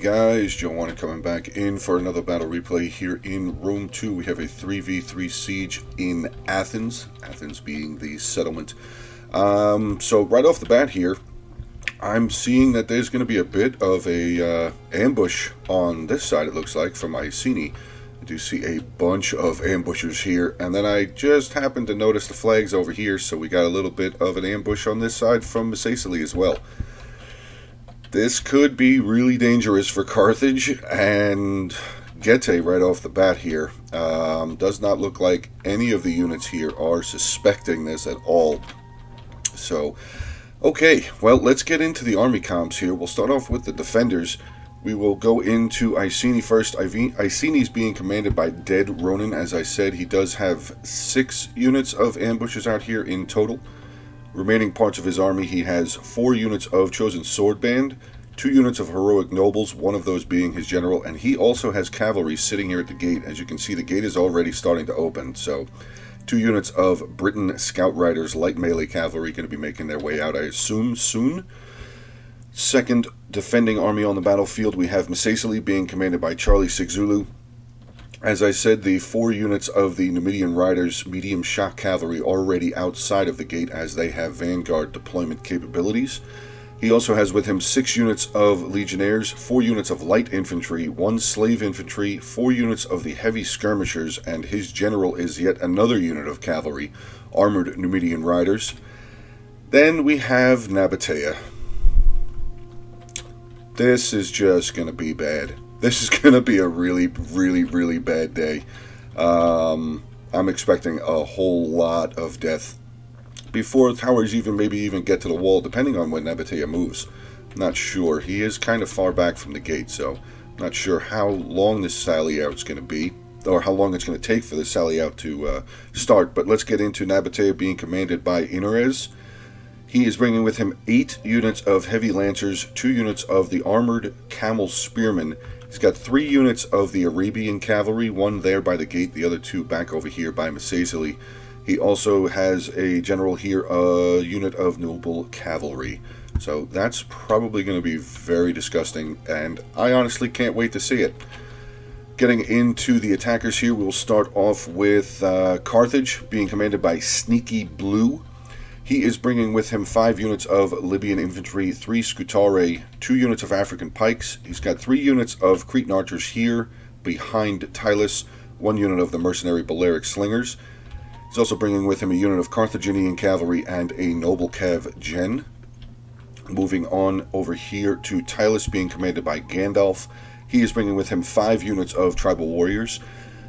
guys, Joanna coming back in for another battle replay here in Rome 2. We have a 3v3 siege in Athens, Athens being the settlement. So right off the bat here, I'm seeing that there's going to be a bit of a ambush on this side, it looks like, from Iceni. I do see a bunch of ambushers here, and then I just happened to notice the flags over here, so we got a little bit of an ambush on this side from Nabataean as well. This could be really dangerous for Carthage, and Getae right off the bat here. Does not look like any of the units here are suspecting this at all. So, okay, well, let's get into the army comps here. We'll start off with the defenders. We will go into Iceni first. Iceni is being commanded by Dead Ronin. As I said, he does have 6 units of ambushes out here in total. Remaining parts of his army, he has 4 units of Chosen Sword Band, 2 units of Heroic Nobles, one of those being his general, and he also has cavalry sitting here at the gate. As you can see, the gate is already starting to open, so 2 units of Britain Scout Riders, light melee cavalry, going to be making their way out, I assume, soon. Second defending army on the battlefield, we have Nabataean being commanded by Charlie 6 Zulu. As I said, the 4 units of the Nabataean Riders, medium shock cavalry, already outside of the gate as they have vanguard deployment capabilities. He also has with him 6 units of legionnaires, 4 units of light infantry, 1 slave infantry, 4 units of the heavy skirmishers, and his general is yet another unit of cavalry, armored Numidian riders. Then we have Nabataean. This is just going to be bad. This is going to be a really, really, really bad day. I'm expecting a whole lot of death before the towers maybe even get to the wall, depending on when Nabataean moves. Not sure. He is kind of far back from the gate, so not sure how long this sally out is going to be, or how long it's going to take for the sally out to start. But let's get into Nabataean being commanded by Inarez. He is bringing with him 8 units of heavy lancers, 2 units of the armored camel spearmen. He's got 3 units of the Arabian cavalry, 1 there by the gate, the other 2 back over here by Nabataean. He also has a general here, a unit of noble cavalry. So that's probably going to be very disgusting, and I honestly can't wait to see it. Getting into the attackers here, we'll start off with Carthage, being commanded by Sneaky Blue. He is bringing with him 5 units of Libyan infantry, 3 Scutari, 2 units of African pikes. He's got 3 units of Cretan archers here behind Tylus, 1 unit of the mercenary Balearic slingers. He's also bringing with him a unit of Carthaginian cavalry and a noble cav gen. Moving on over here to Tylus, being commanded by Gandalf. He is bringing with him 5 units of tribal warriors,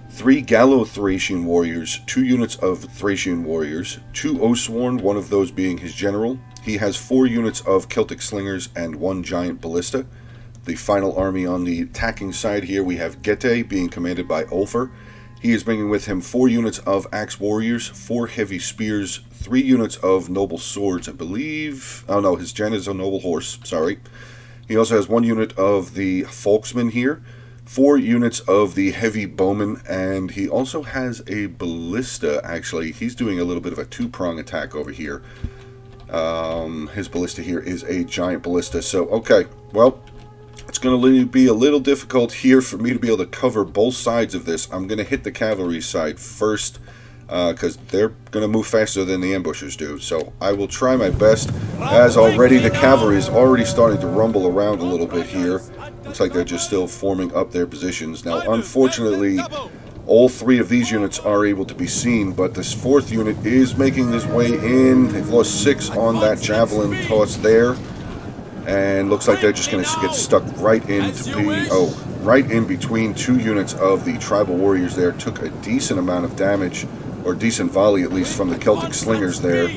3 Gallo-Thracian warriors, 2 units of Thracian warriors, 2 Oathsworn, one of those being his general. He has 4 units of Celtic slingers and 1 giant ballista. The final army on the attacking side here, we have Getae, being commanded by Ulfr. He is bringing with him 4 units of axe warriors, 4 heavy spears, 3 units of noble swords, I believe. Oh no, his gen is a noble horse, sorry. He also has 1 unit of the Folksmen here, 4 units of the heavy bowmen, and he also has a ballista. Actually, he's doing a little bit of a 2-prong attack over here. His ballista here is a giant ballista. So, okay, well, it's going to be a little difficult here for me to be able to cover both sides of this. I'm going to hit the cavalry side first, because they're going to move faster than the ambushers do. So I will try my best, as already the cavalry is already starting to rumble around a little bit here. Looks like they're just still forming up their positions. Now, unfortunately, all 3 of these units are able to be seen, but this 4th unit is making his way in. They've lost 6 on that javelin toss there, and looks like they're just going to get stuck right right in between 2 units of the tribal warriors there. Took a decent amount of damage, or decent volley at least, from the Celtic slingers there.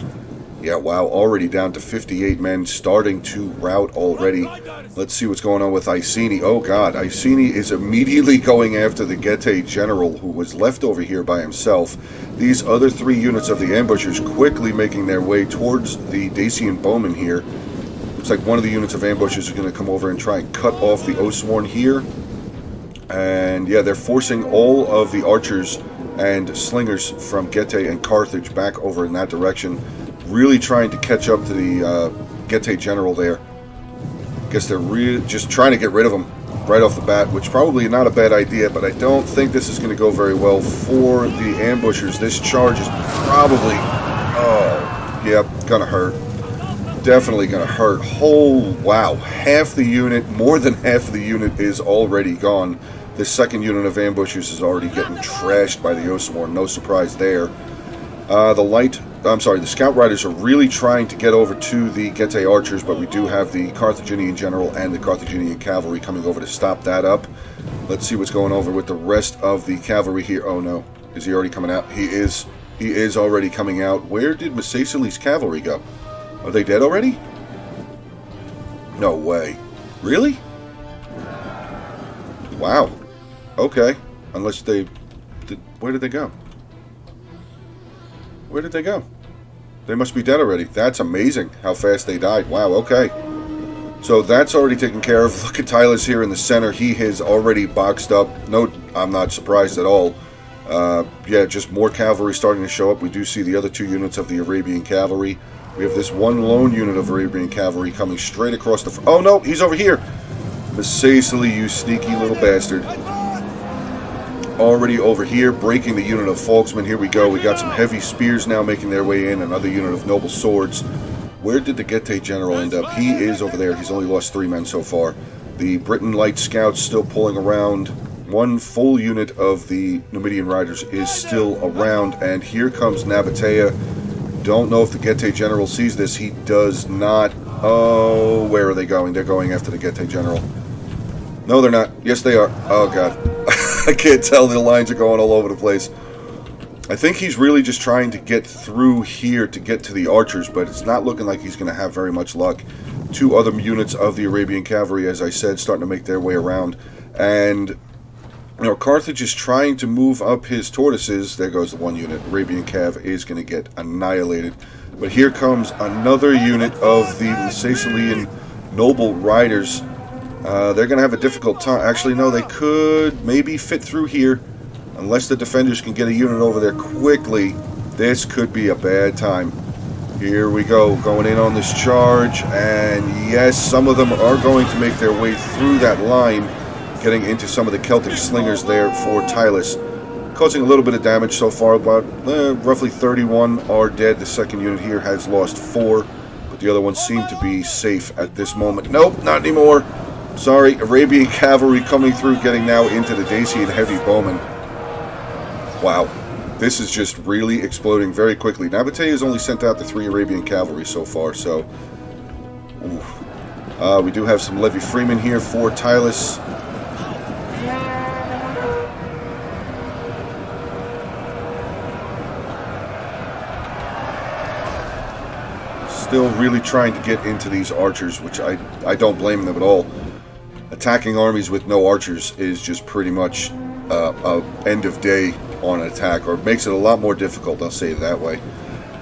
Yeah, wow, already down to 58 men, starting to rout already. Let's see what's going on with Iceni. Oh god, Iceni is immediately going after the Getae general, who was left over here by himself. These other 3 units of the ambushers quickly making their way towards the Dacian bowmen here. Looks like one of the units of ambushers is going to come over and try and cut off the Oathsworn here. And yeah, they're forcing all of the archers and slingers from Getae and Carthage back over in that direction. Really trying to catch up to the Getae general there. Guess they're just trying to get rid of him. right off the bat, which probably not a bad idea, but I don't think this is going to go very well for the ambushers. This charge is probably, oh, yeah, going to hurt. Definitely going to hurt. Oh, wow. Half the unit, more than half of the unit is already gone. This second unit of ambushers is already getting trashed by the Osamor. No surprise there. The Scout Riders are really trying to get over to the Getae Archers, but we do have the Carthaginian General and the Carthaginian Cavalry coming over to stop that up. Let's see what's going over with the rest of the cavalry here. Oh no, is he already coming out? He is already coming out. Where did Massasole's cavalry go? Are they dead already? No way. Really? Wow. Okay. Unless they... Where did they go? Where did they go? They must be dead already. That's amazing how fast they died. Wow, okay. So that's already taken care of. Look at Tyler's here in the center. He has already boxed up. No, I'm not surprised at all. Yeah, just more cavalry starting to show up. We do see the other 2 units of the Arabian cavalry. We have this one lone unit of Arabian cavalry coming straight across the... Oh, no, he's over here. Massasole, you sneaky little bastard. Already over here, breaking the unit of Folksmen. Here we go. We got some heavy spears now making their way in. Another unit of noble swords. Where did the Getae General end up? He is over there. He's only lost 3 men so far. The Britain Light Scouts still pulling around. One full unit of the Numidian Riders is still around. And here comes Nabataean. Don't know if the Getae General sees this. He does not. Oh, where are they going? They're going after the Getae General. No, they're not. Yes, they are. Oh, God. I can't tell. The lines are going all over the place. I think he's really just trying to get through here to get to the archers, but it's not looking like he's going to have very much luck. 2 other units of the Arabian cavalry, as I said, starting to make their way around. And, you know, Carthage is trying to move up his tortoises. There goes the 1 unit. Arabian cav is going to get annihilated. But here comes another unit of the Massasolean noble riders. They're going to have a difficult time. Actually, no, they could maybe fit through here. Unless the defenders can get a unit over there quickly, this could be a bad time. Here we go, going in on this charge. And yes, some of them are going to make their way through that line, getting into some of the Celtic slingers there for Tylus. Causing a little bit of damage so far, but roughly 31 are dead. The second unit here has lost 4, but the other ones seem to be safe at this moment. Nope, not anymore. Sorry, Arabian cavalry coming through, getting now into the Desi and heavy bowmen. Wow, this is just really exploding very quickly. Nabataean has only sent out the 3 Arabian cavalry so far, so... we do have some Levy Freemen here for Tylus. Still really trying to get into these archers, which I don't blame them at all. Attacking armies with no archers is just pretty much end of day on an attack, or makes it a lot more difficult, I'll say it that way.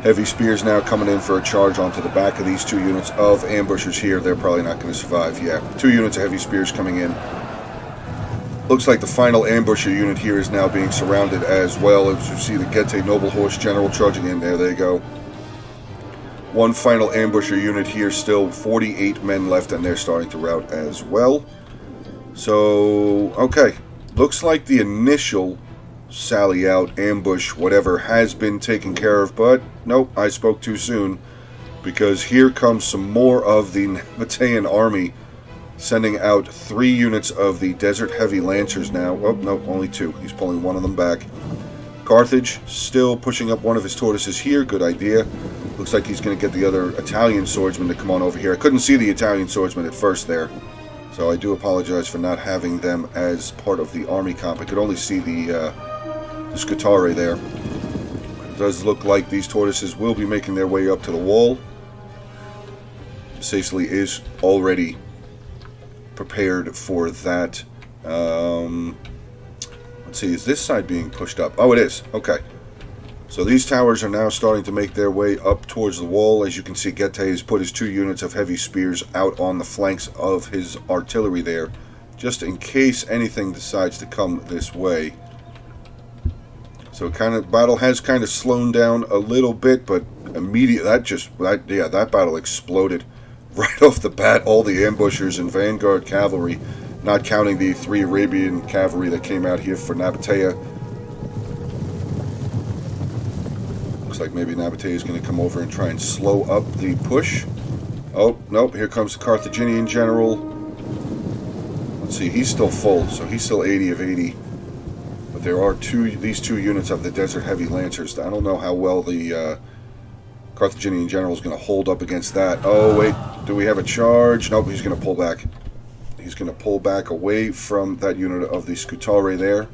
Heavy spears now coming in for a charge onto the back of these 2 units of ambushers here. They're probably not going to survive. Yeah, 2 units of heavy spears coming in. Looks like the final ambusher unit here is now being surrounded as well. As you see the Getae Noble Horse General charging in. There they go. One final ambusher unit here, still 48 men left, and they're starting to rout as well. So, okay. Looks like the initial sally out, ambush, whatever, has been taken care of, but nope, I spoke too soon, because here comes some more of the Nabataean army, sending out 3 units of the Desert Heavy Lancers now. Oh, no, only 2. He's pulling one of them back. Carthage still pushing up one of his tortoises here. Good idea. Looks like he's going to get the other Italian swordsman to come on over here. I couldn't see the Italian swordsman at first there, so I do apologize for not having them as part of the army comp. I could only see the Scutari there. It does look like these tortoises will be making their way up to the wall. Massasole is already prepared for that. Let's see, is this side being pushed up? Oh, it is. Okay. So these towers are now starting to make their way up towards the wall. As you can see, Getae has put his 2 units of heavy spears out on the flanks of his artillery there, just in case anything decides to come this way. So battle has kind of slowed down a little bit, but immediately that battle exploded right off the bat. All the ambushers and vanguard cavalry not counting the 3 Arabian cavalry that came out here for Nabataean. Looks like maybe Nabataean is going to come over and try and slow up the push. Oh, nope, here comes the Carthaginian general. Let's see, he's still full, so he's still 80 of 80. But there are these two units of the Desert Heavy Lancers. I don't know how well the Carthaginian general is going to hold up against that. Oh, wait, do we have a charge? Nope, he's going to pull back. He's going to pull back away from that unit of the Scutari there.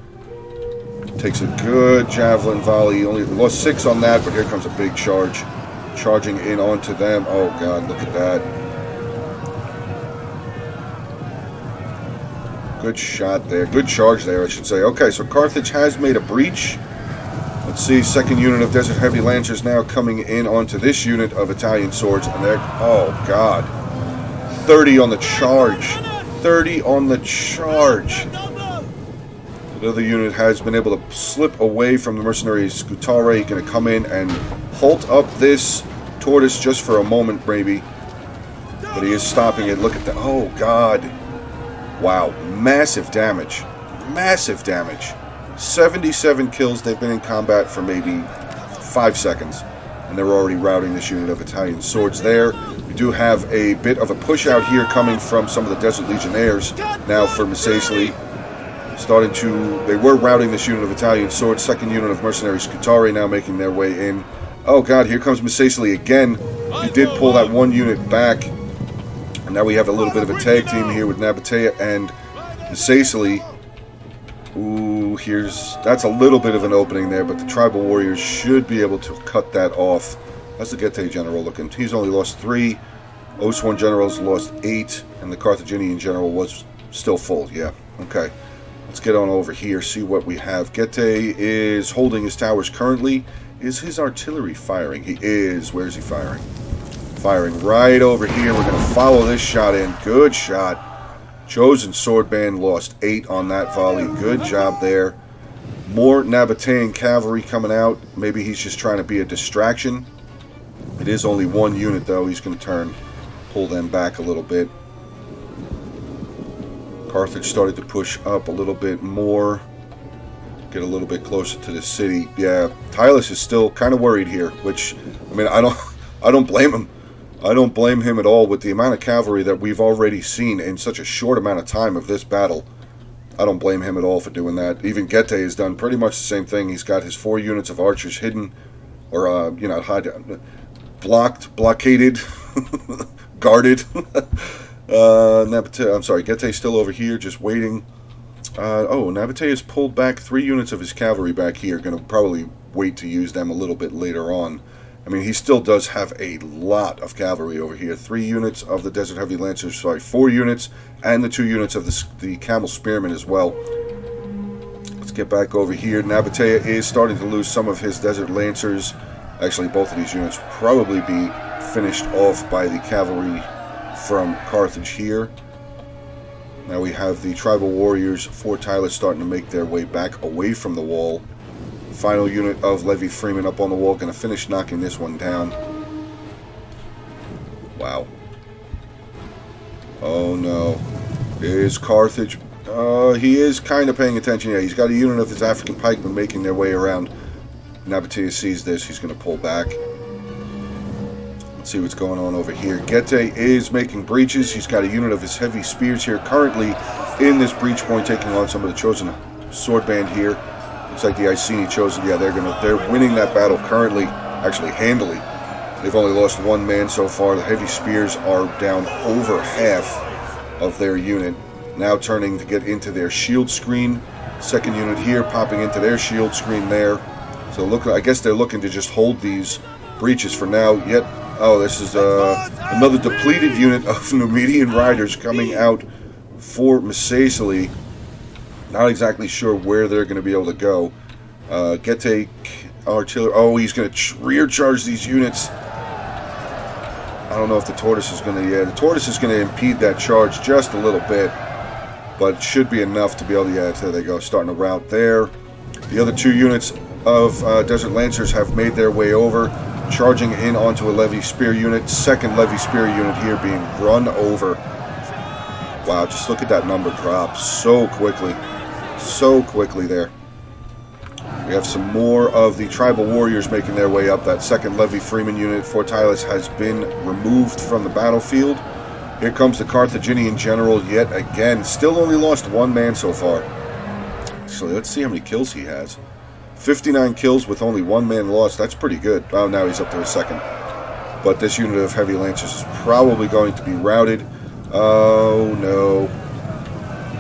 Takes a good javelin volley. He only lost 6 on that, but here comes a big charge. Charging in onto them. Oh, God, look at that. Good shot there. Good charge there, I should say. Okay, so Carthage has made a breach. Let's see, 2nd unit of Desert Heavy Lancers now coming in onto this unit of Italian swords. And they're, oh, God. 30 on the charge. 30 on the charge. The other unit has been able to slip away from the mercenary Scutari. He's going to come in and halt up this tortoise just for a moment, maybe. But he is stopping it. Look at that. Oh, God. Wow. Massive damage. Massive damage. 77 kills. They've been in combat for maybe 5 seconds. And they're already routing this unit of Italian swords there. We do have a bit of a push out here coming from some of the Desert Legionnaires now for Misacely. They were routing this unit of Italian swords. 2nd unit of mercenary Scutari now making their way in. Oh, God, here comes Misacely again. He did pull that 1 unit back. And now we have a little bit of a tag team here with Nabataean and Misacely. Ooh, that's a little bit of an opening there, but the tribal warriors should be able to cut that off. That's the Getae general looking. He's only lost 3. Oswan general's lost 8, and the Carthaginian general was still full. Yeah, okay. Let's get on over here, see what we have. Getae is holding his towers currently. Is his artillery firing? He is. Where is he firing? Firing right over here. We're going to follow this shot in. Good shot. Chosen Swordband lost 8 on that volley. Good job there. More Nabataean cavalry coming out. Maybe he's just trying to be a distraction. It is only 1 unit, though. He's going to pull them back a little bit. Carthage started to push up a little bit more. Get a little bit closer to the city. Yeah, Tylus is still kind of worried here, which, I mean, I don't blame him. I don't blame him at all with the amount of cavalry that we've already seen in such a short amount of time of this battle. I don't blame him at all for doing that. Even Getae has done pretty much the same thing. He's got his 4 units of archers hidden, or, blockaded, guarded. I'm sorry, Getae's still over here, just waiting. Nabataean has pulled back 3 units of his cavalry back here. Going to probably wait to use them a little bit later on. I mean, he still does have a lot of cavalry over here. 3 units of the Desert Heavy Lancers, 4 units, and the 2 units of the Camel Spearmen as well. Let's get back over here. Nabataean is starting to lose some of his Desert Lancers. Actually, both of these units will probably be finished off by the cavalry from Carthage here. Now we have the tribal warriors for Tylus starting to make their way back away from the wall. Final unit of Levy Freeman up on the wall, going to finish knocking this one down. Wow. Oh no. Is Carthage... he is kind of paying attention. Yeah, he's got a unit of his African pikemen making their way around. Nabataean sees this, he's going to pull back. Let's see what's going on over here. Getae is making breaches. He's got a unit of his heavy spears here currently in this breach point, taking on some of the chosen swordband here. Looks like the Iceni chosen. Yeah, they're winning that battle currently, actually handily. They've only lost 1 man so far. The heavy spears are down over half of their unit. Now turning to get into their shield screen. 2nd unit here popping into their shield screen there. So I guess they're looking to just hold these breaches for now. Yet, this is another depleted unit of Nabataean riders coming out for Misacely. Not exactly sure where they're going to be able to go. Getae artillery. Oh, he's going to rear charge these units. I don't know if the tortoise is going to... Yeah, the tortoise is going to impede that charge just a little bit. But it should be enough to be able to... Yeah, there they go. Starting to rout there. The other 2 units of Desert Lancers have made their way over. Charging in onto a Levy Spear unit. 2nd Levy Spear unit here being run over. Wow, just look at that number drop so quickly. So quickly there. We have some more of the tribal warriors making their way up. That second Levy Freeman unit, Fortilius, has been removed from the battlefield. Here comes the Carthaginian general yet again. Still only lost one man so far. Actually, let's see how many kills he has. 59 kills with only one man lost. That's pretty good. Oh, now he's up to a second. But this unit of heavy lancers is probably going to be routed. Oh, no.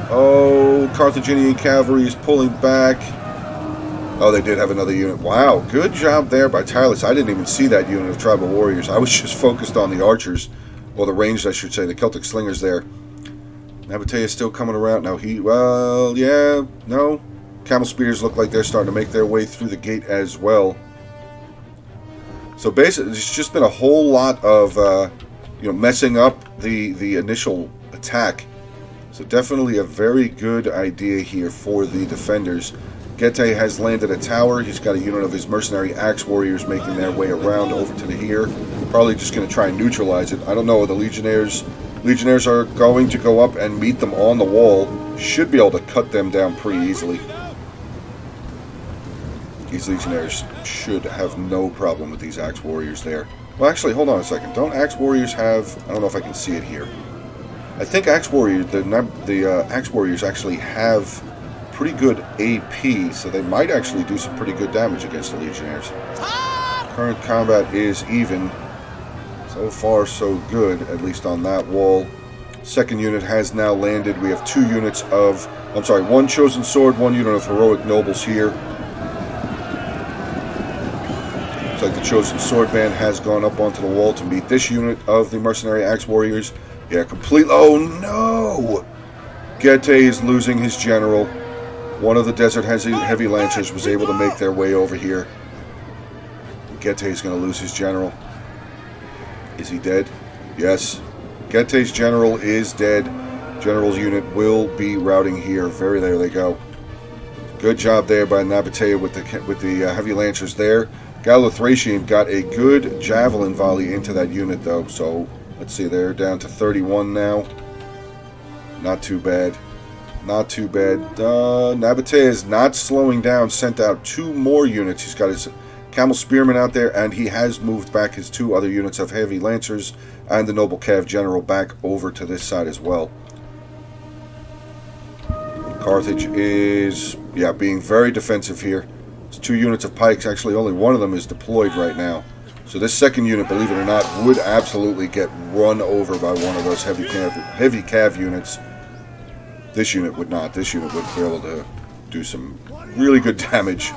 Oh, Carthaginian cavalry is pulling back. Oh, they did have another unit. Wow, good job there by Tylus. I didn't even see that unit of tribal warriors. I was just focused on the archers. Or the ranged, I should say. The Celtic slingers there. Nabataean is still coming around. Now well, yeah, no. Camel spears look like they're starting to make their way through the gate as well. So basically, it's just been a whole lot of, messing up the initial attack. So definitely a very good idea here for the defenders. Getae has landed a tower. He's got a unit of his mercenary axe warriors making their way around over to the here. Probably just going to try and neutralize it. I don't know. The legionnaires are going to go up and meet them on the wall. Should be able to cut them down pretty easily. These legionnaires should have no problem with these axe warriors there. Well, actually, hold on a second. Don't axe warriors have... I don't know if I can see it here. I think axe warriors, the axe warriors actually have pretty good AP, so they might actually do some pretty good damage against the legionnaires. Current combat is even. So far, so good, at least on that wall. Second unit has now landed. We have one chosen sword, one unit of heroic nobles here. Looks like the chosen sword band has gone up onto the wall to meet this unit of the mercenary axe warriors. Yeah, oh no! Getae is losing his general. One of the desert heavy lancers was able to make their way over here. Getae is going to lose his general. Is he dead? Yes. Getae's general is dead. General's unit will be routing here. There they go. Good job there by Nabataean with the heavy lancers there. Gallothratian got a good javelin volley into that unit though. So let's see, they're down to 31 now. Not too bad. Not too bad. Nabataean is not slowing down. Sent out 2 more units. He's got his Camel Spearmen out there, and he has moved back his 2 other units of heavy lancers and the noble Cav general back over to this side as well. Carthage is, being very defensive here. It's 2 units of pikes. Actually, only one of them is deployed right now. So this second unit, believe it or not, would absolutely get run over by one of those heavy Cav units. This unit would not. This unit would be able to do some really good damage.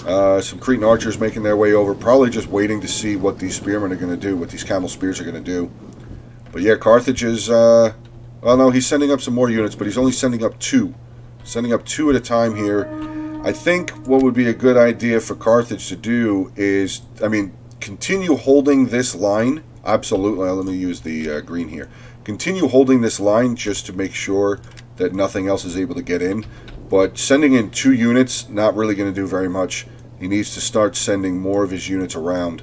Some Cretan archers making their way over, probably just waiting to see what these spearmen are going to do, what these camel spears are going to do. But yeah, Carthage is, well, no, he's sending up some more units, but he's only sending up 2. Sending up 2 at a time here. I think what would be a good idea for Carthage to do is, continue holding this line. Absolutely. Let me use the green here. Continue holding this line just to make sure that nothing else is able to get in. But sending in 2 units, not really going to do very much. He needs to start sending more of his units around.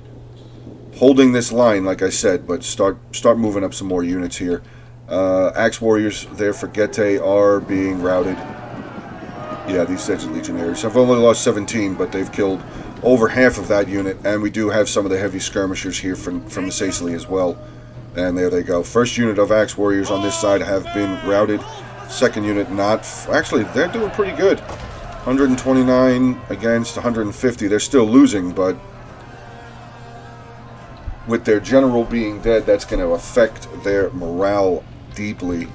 Holding this line, like I said, but start moving up some more units here. Axe warriors there for Getae are being routed. Yeah, these Desert Legionnaires have only lost 17, but they've killed over half of that unit. And we do have some of the heavy skirmishers here from the Sicily as well. And there they go. First unit of Axe warriors on this side have been routed. Second unit not. Actually, they're doing pretty good. 129 against 150. They're still losing, but with their general being dead, that's going to affect their morale deeply.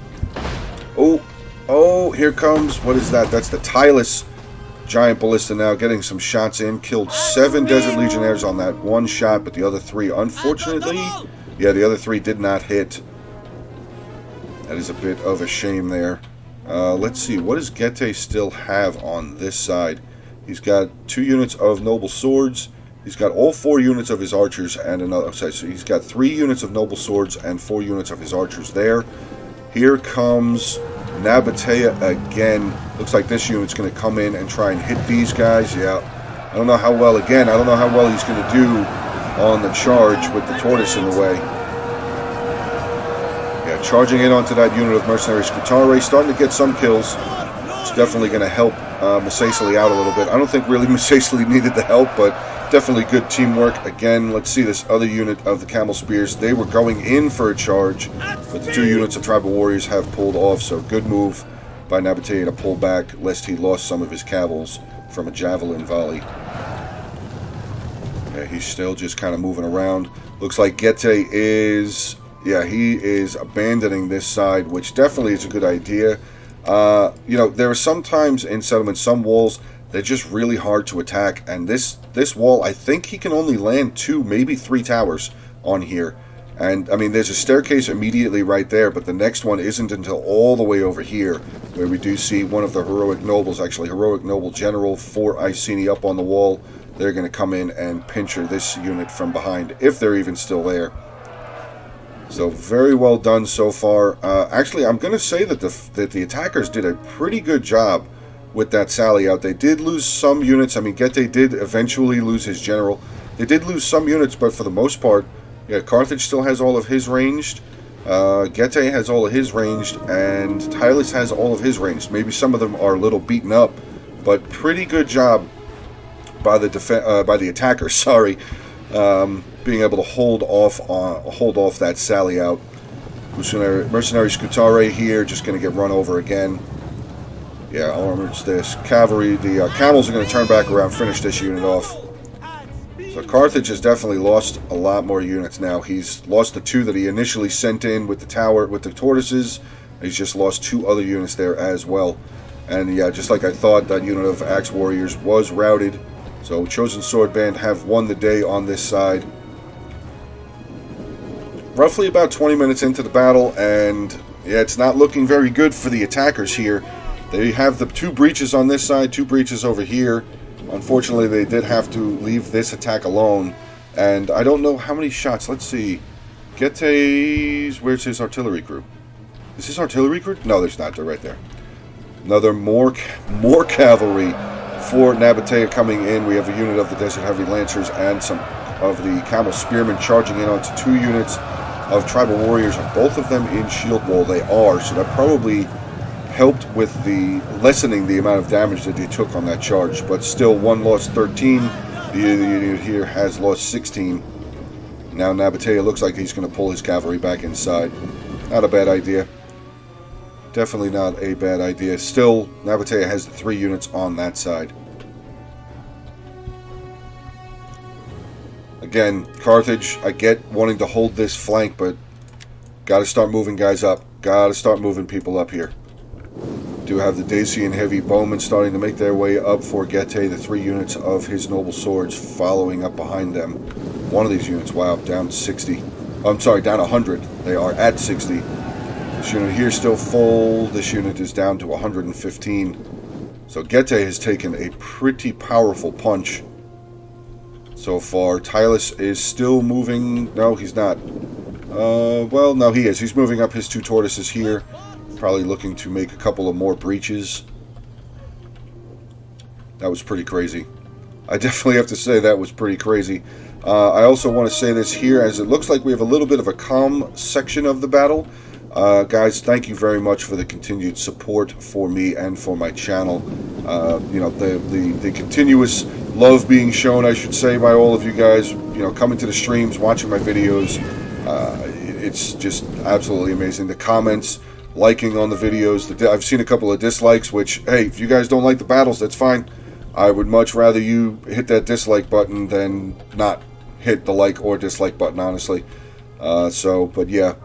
Oh, here comes, what is that? That's the Tylus giant ballista now getting some shots in. Killed 7 Desert Legionnaires on that one shot, but the other 3, unfortunately, the other 3 did not hit. That is a bit of a shame there. Let's see, what does Getae still have on this side? He's got 2 units of noble swords. He's got all 4 units of his archers and another. So he's got 3 units of noble swords and 4 units of his archers there. Here comes Nabataean again. Looks like this unit's going to come in and try and hit these guys. Yeah, I don't know how well. Again, I don't know how well he's going to do on the charge with the tortoise in the way. charging in onto that unit of mercenary Scutari, starting to get some kills. It's definitely going to help Masacely out a little bit. I don't think really Masacely needed the help, but definitely good teamwork. Again, let's see this other unit of the Camel Spears. They were going in for a charge, but the 2 units of Tribal Warriors have pulled off, so good move by Nabataean to pull back, lest he lost some of his cavils from a javelin volley. Yeah, he's still just kind of moving around. Looks like Gete is... yeah, he is abandoning this side, which definitely is a good idea. You know, there are sometimes in settlements, some walls, they're just really hard to attack, and this wall, I think he can only land 2, maybe 3 towers on here. And, I mean, there's a staircase immediately right there, but the next one isn't until all the way over here, where we do see one of the heroic nobles, actually, heroic noble general for Iceni up on the wall. They're going to come in and pincher this unit from behind, if they're even still there. So very well done so far. Actually, I'm going to say that the attackers did a pretty good job with that sally out. They did lose some units. I mean, Gete did eventually lose his general. They did lose some units, but for the most part, yeah, Carthage still has all of his ranged. Gete has all of his ranged, and Tylus has all of his ranged. Maybe some of them are a little beaten up, but pretty good job by the attackers. Sorry. Being able to hold off that sally out. Mercenary Scutari here, just going to get run over again. Yeah, armors this. Cavalry, the camels are going to turn back around, finish this unit off. So Carthage has definitely lost a lot more units now. He's lost the 2 that he initially sent in with the tower, with the tortoises. He's just lost 2 other units there as well. And yeah, just like I thought, that unit of Axe Warriors was routed. So Chosen Sword Band have won the day on this side. Roughly about 20 minutes into the battle, and yeah, it's not looking very good for the attackers here. They have the 2 breaches on this side, 2 breaches over here. Unfortunately, they did have to leave this attack alone, and I don't know how many shots. Let's see. Gete's... where's his artillery crew? Is his artillery crew? No, there's not. They're right there. Another more cavalry for Nabataean coming in. We have a unit of the Desert Heavy Lancers and some of the Camel Spearmen charging in onto 2 units of Tribal Warriors, and both of them in shield wall. They are, so that probably helped with the lessening the amount of damage that they took on that charge. But still, 1 lost 13. The unit here has lost 16. Now Nabataean looks like he's going to pull his cavalry back inside. Not a bad idea. Definitely not a bad idea. Still, Nabataean has the 3 units on that side. Again, Carthage, I get wanting to hold this flank, but got to start moving guys up. Got to start moving people up here. Do have the Desi and heavy bowmen starting to make their way up for Gete, the 3 units of his noble swords following up behind them. One of these units, wow, down 60. I'm sorry, down 100. They are at 60. This unit here still full. This unit is down to 115. So Gete has taken a pretty powerful punch so far. Tylus is still moving. No, he's not. Well, no, he is. He's moving up his 2 tortoises here. Probably looking to make a couple of more breaches. That was pretty crazy. I definitely have to say that was pretty crazy. I also want to say this here, as it looks like we have a little bit of a calm section of the battle. Guys, thank you very much for the continued support for me and for my channel. You know, the continuous love being shown, I should say, by all of you guys. You know, coming to the streams, watching my videos. It's just absolutely amazing. The comments, liking on the videos. I've seen a couple of dislikes, which, hey, if you guys don't like the battles, that's fine. I would much rather you hit that dislike button than not hit the like or dislike button, honestly. But yeah,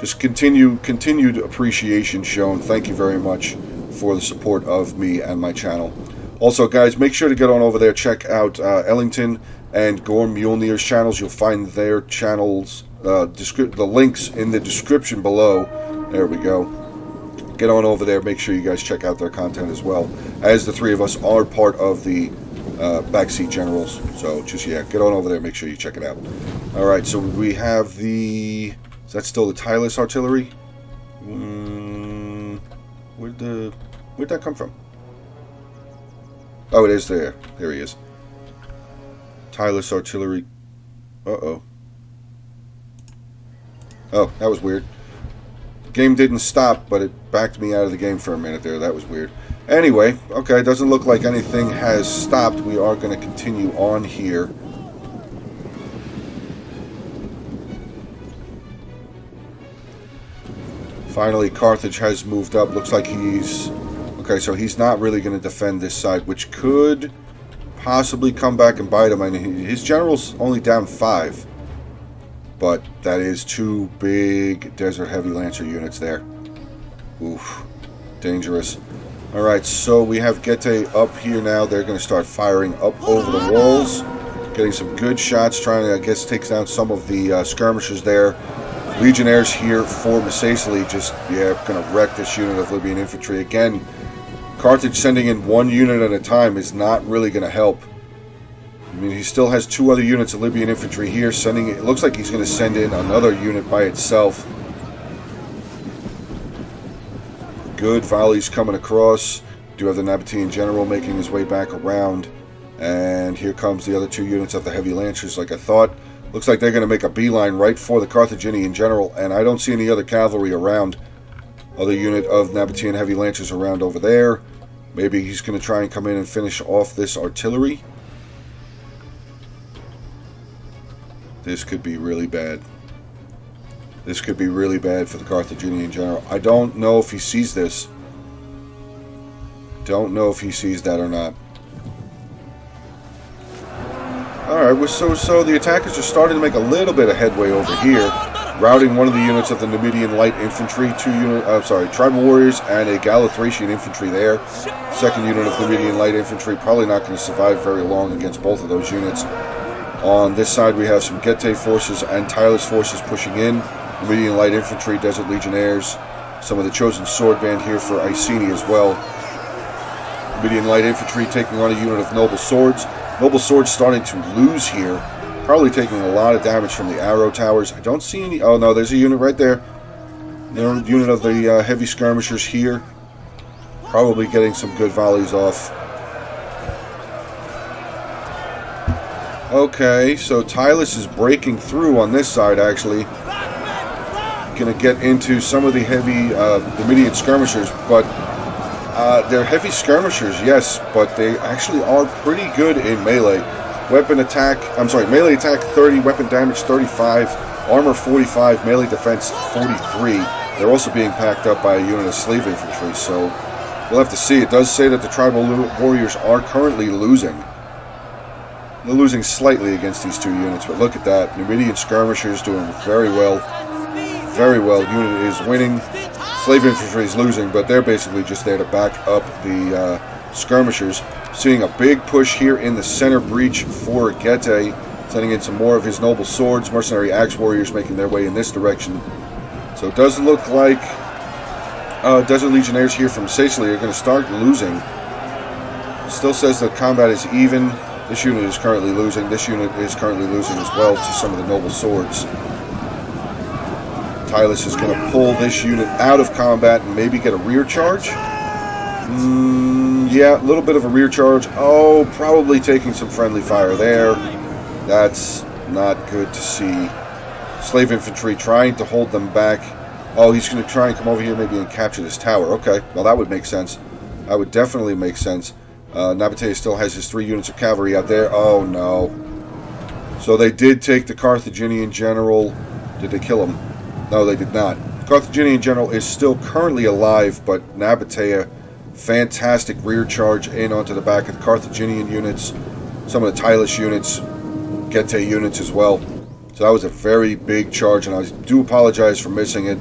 just continued appreciation shown. Thank you very much for the support of me and my channel. Also, guys, make sure to get on over there. Check out Ellington and Gorm Mjolnir's channels. You'll find their channels, the links in the description below. There we go. Get on over there. Make sure you guys check out their content as well, as the 3 of us are part of the Backseat Generals. So just, yeah, get on over there. Make sure you check it out. All right, so we have the... Is that still the Tylus artillery? Where'd that come from? Oh, it is there. There he is. Tylus artillery. Uh-oh. Oh, that was weird. game didn't stop, but it backed me out of the game for a minute there. That was weird. Anyway, okay, it doesn't look like anything has stopped. We are going to continue on here. Finally, Carthage has moved up. Looks like he's... Okay, so he's not really going to defend this side, which could possibly come back and bite him. I mean, his general's only down 5. But that is 2 big Desert Heavy Lancer units there. Oof. Dangerous. Alright, so we have Gete up here now. They're going to start firing up over the walls. Getting some good shots, trying to, I guess, take down some of the skirmishers there. Legionnaires here for Masacely, just, yeah, going to wreck this unit of Libyan infantry. Again, Carthage sending in 1 unit at a time is not really going to help. I mean, he still has 2 other units of Libyan infantry here. It looks like he's going to send in another unit by itself. Good volleys coming across. Do have the Nabataean general making his way back around. And here comes the other 2 units of the heavy lancers like I thought. Looks like they're going to make a beeline right for the Carthaginian general, and I don't see any other cavalry around. Other unit of Nabataean heavy lancers around over there. Maybe he's going to try and come in and finish off this artillery. This could be really bad. This could be really bad for the Carthaginian general. I don't know if he sees this. Don't know if he sees that or not. Alright, so the attackers are starting to make a little bit of headway over here, routing one of the units of the Numidian light infantry, tribal warriors, and a Galathracian infantry there. Second unit of Numidian light infantry, probably not going to survive very long against both of those units. On this side we have some Gete forces and Tylus forces pushing in, Numidian light infantry, Desert Legionnaires, some of the chosen sword band here for Iceni as well. Numidian light infantry taking on a unit of noble swords. Noble Sword's starting to lose here. Probably taking a lot of damage from the arrow towers. I don't see any... Oh, no, there's a unit right there. The unit of the heavy skirmishers here. Probably getting some good volleys off. Okay, so Tylus is breaking through on this side, actually. Going to get into some of the heavy Numidian skirmishers, but... they're heavy skirmishers, yes, but they actually are pretty good in melee. Melee attack 30, weapon damage 35, armor 45, melee defense 43. They're also being packed up by a unit of slave infantry, so we'll have to see. It does say that the tribal warriors are currently losing. They're losing slightly against these 2 units, but look at that. Numidian skirmishers doing very well. Very well. Unit is winning. Slave infantry is losing, but they're basically just there to back up the skirmishers. Seeing a big push here in the center breach for Gete, sending in some more of his noble swords. Mercenary axe warriors making their way in this direction. So it does look like Desert Legionnaires here from Sicily are going to start losing. It still says that combat is even. This unit is currently losing. This unit is currently losing as well to some of the noble swords. Tylus is going to pull this unit out of combat and maybe get a rear charge. Yeah, a little bit of a rear charge. Oh, probably taking some friendly fire there. That's not good to see. Slave infantry trying to hold them back. Oh, he's going to try and come over here maybe and capture this tower. Okay, well that would make sense. That would definitely make sense. Nabataean still has his 3 units of cavalry out there. Oh no. So they did take the Carthaginian general. Did they kill him? No, they did not. The Carthaginian general is still currently alive, but Nabataean, fantastic rear charge in onto the back of the Carthaginian units. Some of the Tylus units, Gete units as well. So that was a very big charge, and I do apologize for missing it.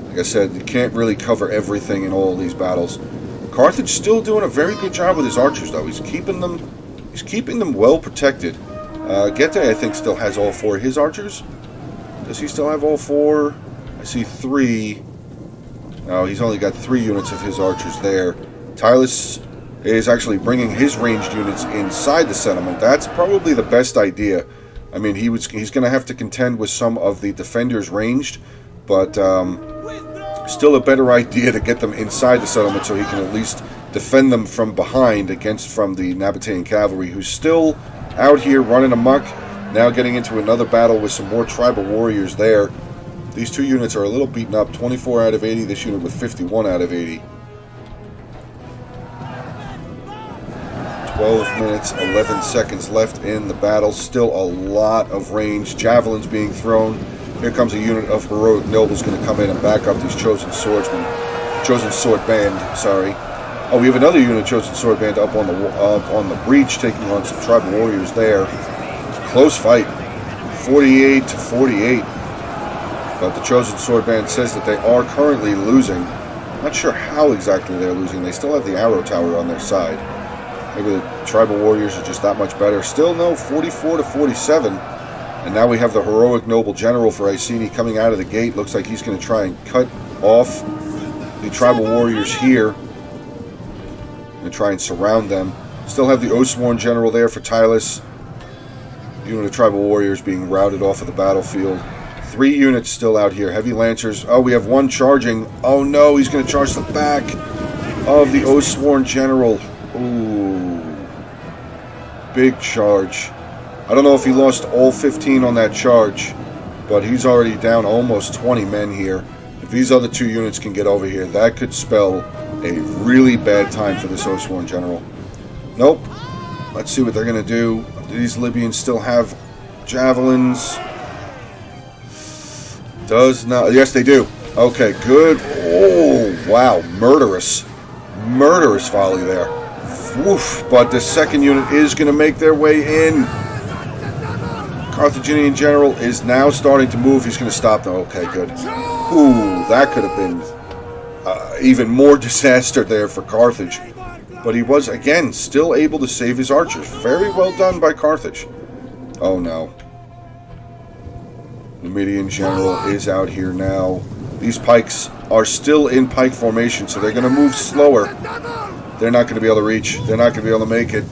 Like I said, you can't really cover everything in all of these battles. Carthage still doing a very good job with his archers, though. He's keeping them well protected. Gete, I think, still has all 4 of his archers. Does he still have all 4? I see 3. No, he's only got 3 units of his archers there. Tylus is actually bringing his ranged units inside the settlement. That's probably the best idea. I mean, he's going to have to contend with some of the defenders ranged, but still a better idea to get them inside the settlement so he can at least defend them from behind from the Nabataean cavalry, who's still out here running amok. Now getting into another battle with some more tribal warriors there. These two units are a little beaten up. 24 out of 80. This unit with 51 out of 80. 12 minutes, 11 seconds left in the battle. Still a lot of range. Javelins being thrown. Here comes a unit of heroic nobles going to come in and back up these chosen swordsmen. Chosen sword band, sorry. Oh, we have another unit of chosen sword band up on the breach, taking on some tribal warriors there. Close fight, 48 to 48. But the chosen sword band says that they are currently losing. Not sure how exactly they're losing. They still have the arrow tower on their side. Maybe the tribal warriors are just that much better. Still no, 44 to 47. And now we have the heroic noble general for Iceni coming out of the gate. Looks like he's going to try and cut off the tribal warriors here. And try and surround them. Still have the Oathsworn general there for Tylus. Unit of tribal warriors being routed off of the battlefield. 3 units still out here. Heavy lancers. Oh, we have one charging. Oh no, he's going to charge the back of the Oathsworn general. Ooh. Big charge. I don't know if he lost all 15 on that charge, but he's already down almost 20 men here. If these other 2 units can get over here, that could spell a really bad time for this Oathsworn general. Nope. Let's see what they're going to do. Do these Libyans still have javelins? Does not. Yes, they do. Okay, good. Oh, wow. Murderous. Murderous volley there. Woof. But the second unit is going to make their way in. Carthaginian general is now starting to move. He's going to stop them. Okay, good. Ooh, that could have been even more disaster there for Carthage. But he was, again, still able to save his archers. Very well done by Carthage. Oh, no. Nabataean general is out here now. These pikes are still in pike formation, so they're going to move slower. They're not going to be able to reach. They're not going to be able to make it.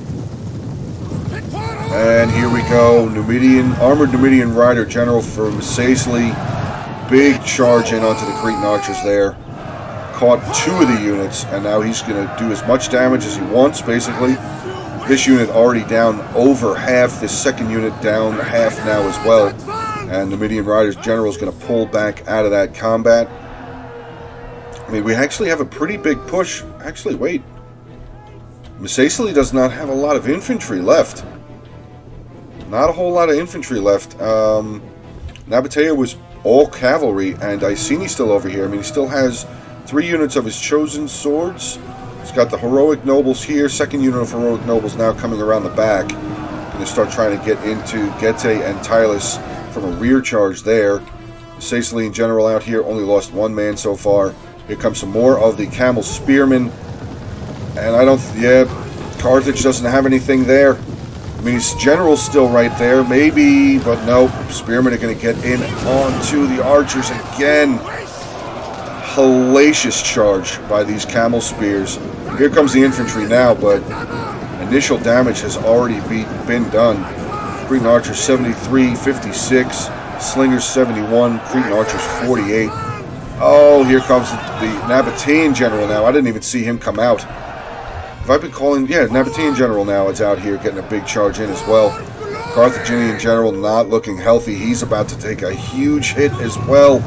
And here we go. Armored Nabataean rider general from Sicily. Big charge in onto the Cretan archers there. Caught 2 of the units, and now he's going to do as much damage as he wants, basically. This unit already down over half. This second unit down half now as well. And the Nabataean Riders General is going to pull back out of that combat. I mean, we actually have a pretty big push. Actually, wait. Sicily does not have a lot of infantry left. Not a whole lot of infantry left. Nabataean was all cavalry, and Iceni still over here. I mean, he still has 3 units of his chosen swords. He's got the heroic nobles here. Second unit of heroic nobles now coming around the back. Going to start trying to get into Getae and Tylus from a rear charge there. The Sicilian general out here only lost 1 man so far. Here comes some more of the camel spearmen. And Carthage doesn't have anything there. I mean, his general's still right there, maybe, but nope. Spearmen are going to get in onto the archers again. Hellacious charge by these camel spears. Here comes the infantry now, but initial damage has already been done. Cretan archers 73, 56, slingers 71, Cretan archers 48. Oh, here comes the Nabataean general now. I didn't even see him come out. Have I been calling? Yeah, Nabataean general now is out here getting a big charge in as well. Carthaginian general not looking healthy. He's about to take a huge hit as well.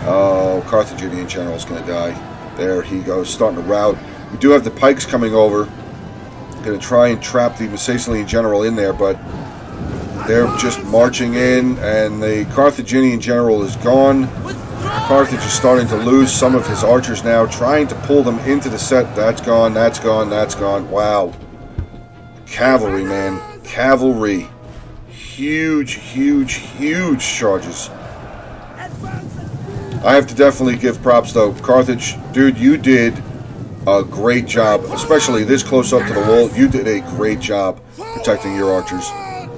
Oh, Carthaginian general is going to die. There he goes, starting to rout. We do have the pikes coming over. Going to try and trap the Sicilian general in there, but they're just marching in, and the Carthaginian general is gone. Carthage is starting to lose some of his archers now, trying to pull them into the set. That's gone, that's gone, that's gone. Wow. Cavalry, man. Cavalry. Huge, huge, huge charges. I have to definitely give props, though. Carthage, dude, you did a great job, especially this close up to the wall. You did a great job protecting your archers.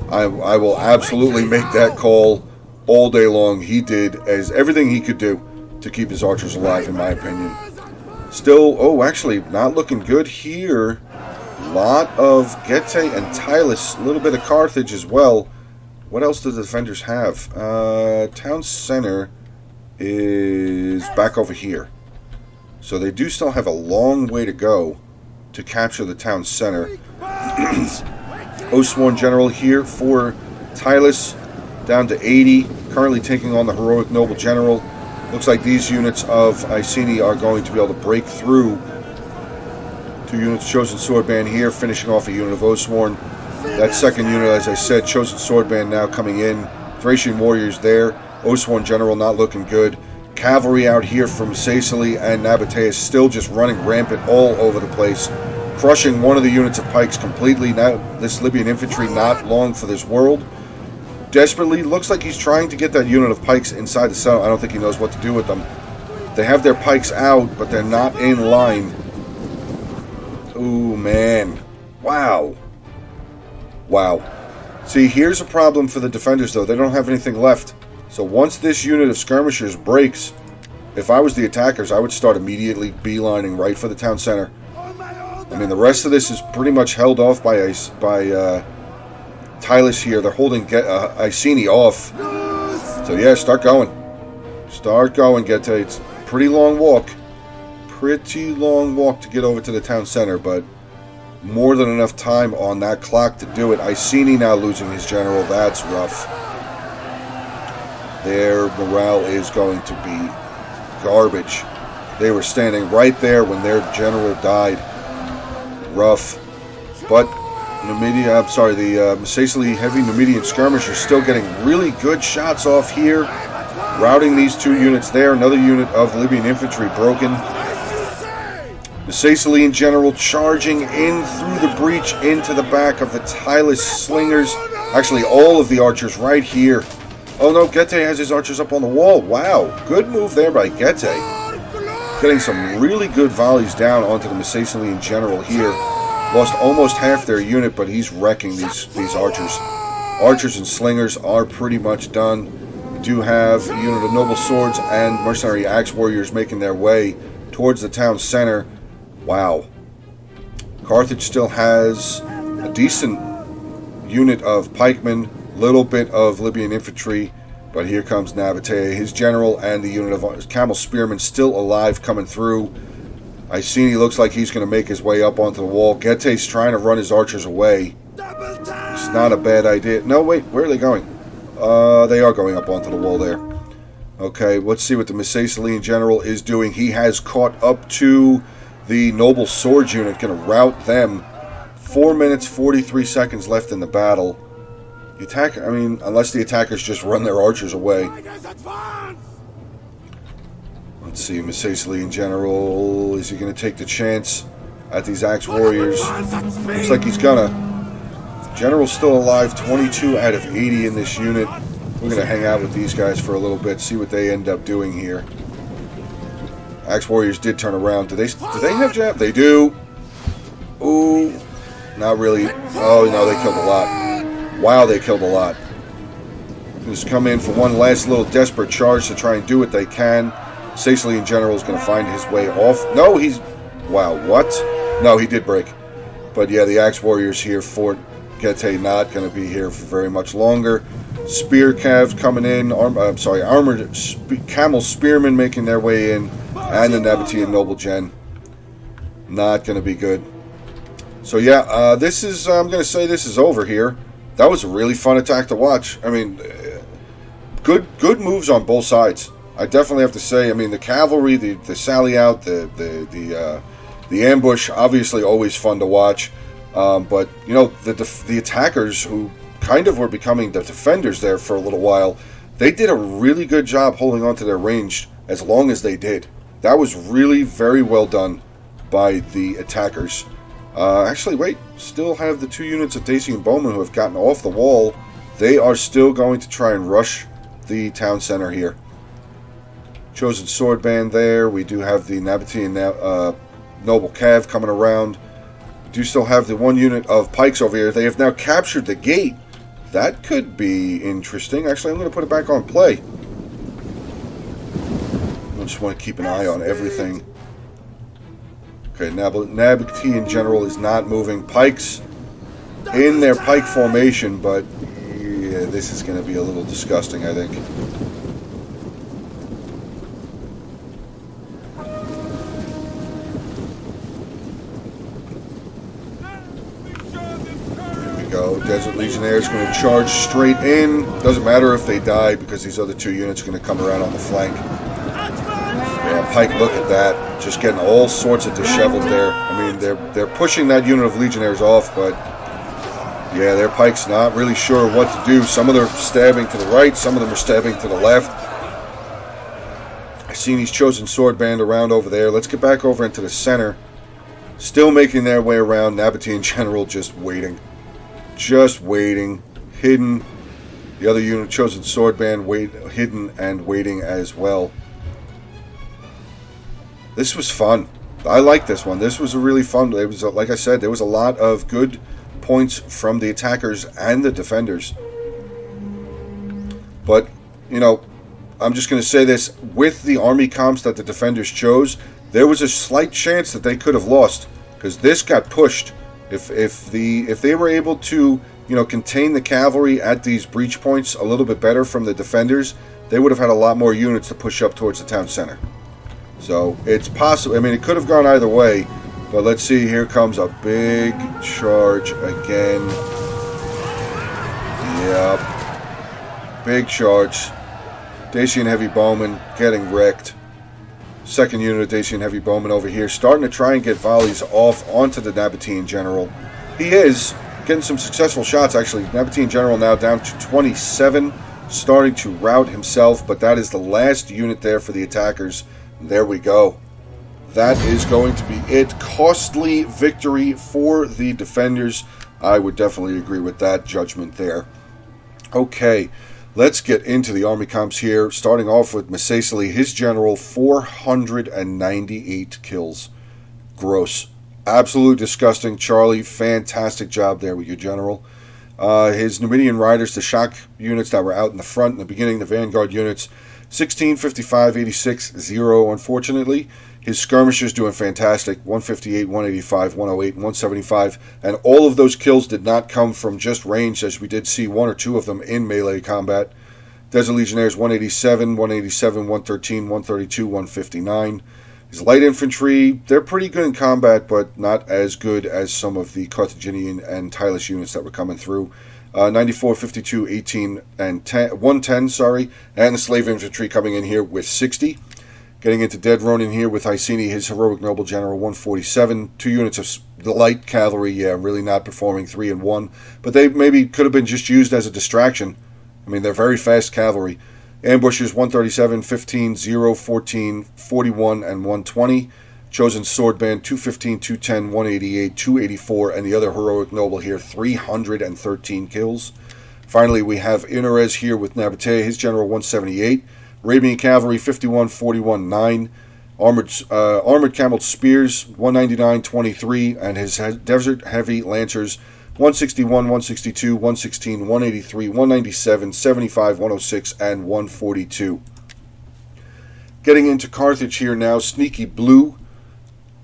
I will absolutely make that call all day long. He did as everything he could do to keep his archers alive, in my opinion. Still, oh, actually, not looking good here. Lot of Getae and Tylus, a little bit of Carthage as well. What else do the defenders have? Town center is back over here. So they do still have a long way to go to capture the town center. Oathsworn general here for Tylus, down to 80. currently taking on the heroic noble general. Looks like these units of Iceni are going to be able to break through. 2 units Chosen Swordband here, finishing off a unit of Oathsworn. That second unit, as I said, Chosen Swordband now coming in. Thracian warriors there. Oathsworn general not looking good. Cavalry out here from Sicily and Nabataean still just running rampant all over the place. Crushing one of the units of pikes completely. Now this Libyan infantry not long for this world. Desperately, looks like he's trying to get that unit of pikes inside the cell. I don't think he knows what to do with them. They have their pikes out, but they're not in line. Ooh, man. Wow. Wow. See, here's a problem for the defenders, though. They don't have anything left. So once this unit of skirmishers breaks, if I was the attackers, I would start immediately beelining right for the town center. I mean, the rest of this is pretty much held off by Tylus here. They're holding Iceni off. So yeah, start going. Start going, Gete. It's a pretty long walk. Pretty long walk to get over to the town center, but more than enough time on that clock to do it. Iceni now losing his general. That's rough. Their morale is going to be garbage. They were standing right there when their general died. Rough. But the Sicily heavy Numidian skirmishers are still getting really good shots off here. Routing these 2 units there. Another unit of Libyan infantry broken. The Sicilian general charging in through the breach into the back of the Tylus slingers. Actually, all of the archers right here. Oh no, Gete has his archers up on the wall. Wow, good move there by Gete. Getting some really good volleys down onto the Macedonian general here. Lost almost half their unit, but he's wrecking these archers. Archers and slingers are pretty much done. We do have a unit of noble swords and mercenary axe warriors making their way towards the town center. Wow. Carthage still has a decent unit of pikemen, little bit of Libyan infantry, but here comes Nabataean, his general, and the unit of camel spearmen still alive coming through. Iceni looks like he's going to make his way up onto the wall. Gete's trying to run his archers away. It's not a bad idea. No, wait, where are they going? They are going up onto the wall there. Okay, let's see what the Macedonian general is doing. He has caught up to the noble sword unit, going to rout them. 4 minutes, 43 seconds left in the battle. The attacker, I mean, unless the attackers just run their archers away. Let's see, Macedonian general, is he going to take the chance at these axe warriors? Looks like he's gonna. General's still alive, 22 out of 80 in this unit. We're going to hang out with these guys for a little bit, see what they end up doing here. Axe warriors did turn around. Do they have jab? They do. Ooh, not really. Oh no, they killed a lot. Wow, they killed a lot. Just come in for one last little desperate charge to try and do what they can. Sicilian general is going to find his way off. No, he's... Wow, what? No, he did break. But yeah, the axe warriors here, Fort Gete, not going to be here for very much longer. Spear calves coming in. Armored camel spearmen making their way in. And the Nabataean noble gen. Not going to be good. So yeah, this is... I'm going to say this is over here. That was a really fun attack to watch. I mean, good moves on both sides. I definitely have to say. I mean, the cavalry, the sally out, the ambush, obviously always fun to watch. But you know, the attackers who kind of were becoming the defenders there for a little while, they did a really good job holding on to their range as long as they did. That was really very well done by the attackers. Actually, wait, still have the 2 units of Desi and Bowman who have gotten off the wall. They are still going to try and rush the town center here. Chosen Swordband there. We do have the Nabataean Noble Cav coming around. We do still have the 1 unit of pikes over here. They have now captured the gate. That could be interesting. Actually, I'm going to put it back on play. I just want to keep an eye on everything. Okay, Nabataean general is not moving. Pikes in their pike formation, but yeah, this is going to be a little disgusting, I think. Here we go. Desert Legionnaire is going to charge straight in. Doesn't matter if they die because these other two units are going to come around on the flank. Yeah, Pike, look at that. Just getting all sorts of disheveled there. I mean, they're pushing that unit of Legionnaires off, but yeah, their Pike's not really sure what to do. Some of them are stabbing to the right, some of them are stabbing to the left. I've seen these Chosen Sword Band around over there. Let's get back over into the center. Still making their way around. Nabataean General just waiting. Just waiting. Hidden. The other unit, Chosen Sword Band, hidden and waiting as well. This was fun. I like this one. This was a really fun. It was, like I said, there was a lot of good points from the attackers and the defenders. But, you know, I'm just going to say this. With the army comps that the defenders chose, there was a slight chance that they could have lost, because this got pushed. If they were able to, you know, contain the cavalry at these breach points a little bit better from the defenders, they would have had a lot more units to push up towards the town center. So it's possible. I mean, it could have gone either way, but let's see. Here comes a big charge again. Yep, big charge. Dacian Heavy Bowman getting wrecked. Second unit of Dacian Heavy Bowman over here, starting to try and get volleys off onto the Nabataean General. He is getting some successful shots, actually. Nabataean General now down to 27, starting to rout himself, but that is the last unit there for the attackers. There we go. That is going to be it. Costly victory for the defenders. I would definitely agree with that judgment there. Okay. Let's get into the army comps here, starting off with Masacely. His general, 498 kills. Gross. Absolute disgusting. Charlie, fantastic job there with your general. His Numidian riders, the shock units that were out in the front in the beginning, the vanguard units, 16, 55, 86, 0, unfortunately. His skirmishers doing fantastic, 158, 185, 108, 175. And all of those kills did not come from just range, as we did see one or two of them in melee combat. Desert Legionnaires, 187, 187, 113, 132, 159. His light infantry, they're pretty good in combat, but not as good as some of the Carthaginian and Tylus units that were coming through. 94, 52, 18, and 110, sorry. And the slave infantry coming in here with 60. Getting into Dead Ronin here with Iceni, his heroic noble general, 147. 2 units of the light cavalry, yeah, really not performing, 3 and 1. But they maybe could have been just used as a distraction. I mean, they're very fast cavalry. Ambushers, 137, 15, 0, 14, 41, and 120. Chosen Sword Band, 215, 210, 188, 284. And the other heroic noble here, 313 kills. Finally, we have Inarez here with Nabataean, his general, 178. Arabian Cavalry, 51, 41, 9. Armored Camel Spears, 199, 23. And his Desert Heavy Lancers, 161, 162, 116, 183, 197, 75, 106, and 142. Getting into Carthage here now, Sneaky Blue,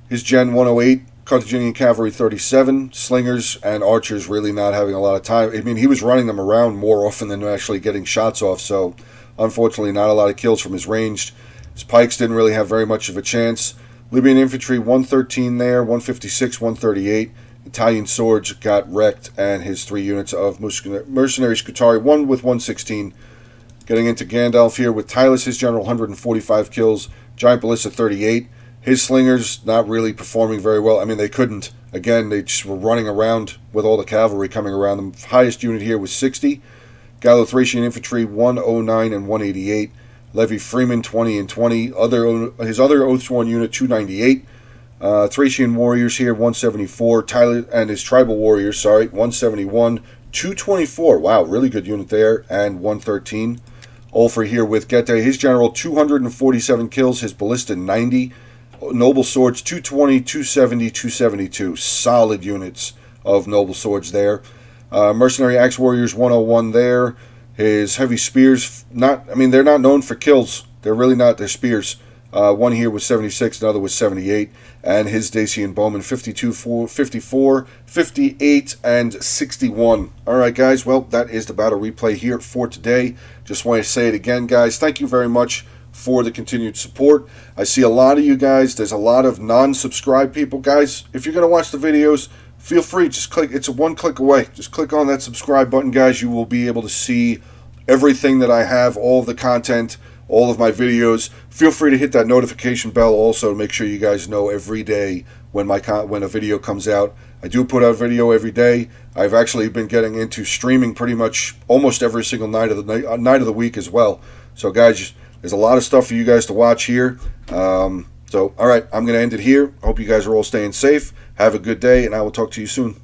his Gen 108. Carthaginian Cavalry, 37. Slingers and Archers really not having a lot of time. I mean, he was running them around more often than actually getting shots off, so unfortunately, not a lot of kills from his ranged. His pikes didn't really have very much of a chance. Libyan infantry, 113 there, 156, 138. Italian swords got wrecked, and his 3 units of mercenary Scutari, 1 with 116. Getting into Gandalf here with Tylus, his general, 145 kills. Giant Ballista, 38. His slingers not really performing very well. I mean, they couldn't. Again, they just were running around with all the cavalry coming around them. Highest unit here was 60. Gallo-Thracian infantry, 109 and 188. Levy Freeman, 20 and 20. His other Oath-Sworn unit, 298. Thracian warriors here, 174. Tyler and his tribal warriors, 171. 224. Wow, really good unit there. And 113. Ulfr here with Getae. His general, 247 kills. His ballista, 90. Noble swords, 220, 270, 272. Solid units of noble swords there. Mercenary Axe Warriors, 101 there. His heavy spears, they're not known for kills. They're really not. They're spears. One here was 76, another was 78. And his Dacian Bowman, 52, 54, 58, and 61. All right, guys. Well, that is the battle replay here for today. Just want to say it again, guys. Thank you very much for the continued support. I see a lot of you guys. There's a lot of non-subscribed people. Guys, if you're going to watch the videos, feel free. Just click. It's a one click away. Just click on that subscribe button, guys. You will be able to see everything that I have, all of the content, all of my videos. Feel free to hit that notification bell also to make sure you guys know every day when when a video comes out. I do put out video every day. I've actually been getting into streaming pretty much almost every single night of the week as well. So guys, there's a lot of stuff for you guys to watch here. So all right, I'm going to end it here. Hope you guys are all staying safe. Have a good day, and I will talk to you soon.